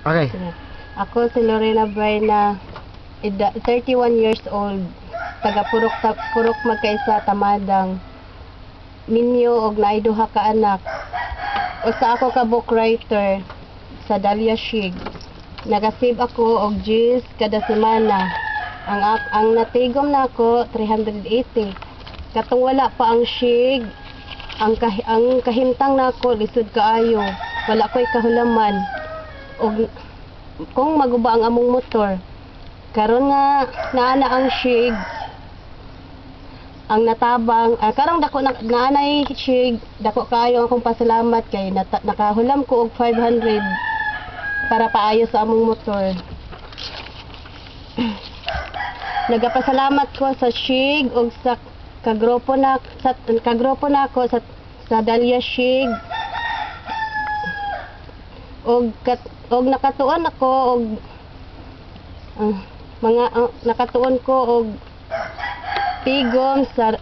Okay. Ako si Lorena Bayna, 31 years old, taga Purok Magkaisa, Tamadang. Minyo og naay duha ka anak. Usa ako ka book writer sa Dahlia Shig. Nagasave ako og gis kada semana. Ang natigom nako 380. Katong wala pa ang Shig, ang kahimtang nako lisod kaayo. Wala ko'y kahulaman. Og kung maguba ang among motor, karon nga naana ang Shig, ang natabang, karong dako naanay Shig, dako kaayo akong pasalamat kay nakahulam ko og 500 para paayo sa among motor. Nagapasalamat ko sa Shig og sa kagrupo nako sa Dahlia Shig. Og nakatuon ako og nakatuon ko og tigom sa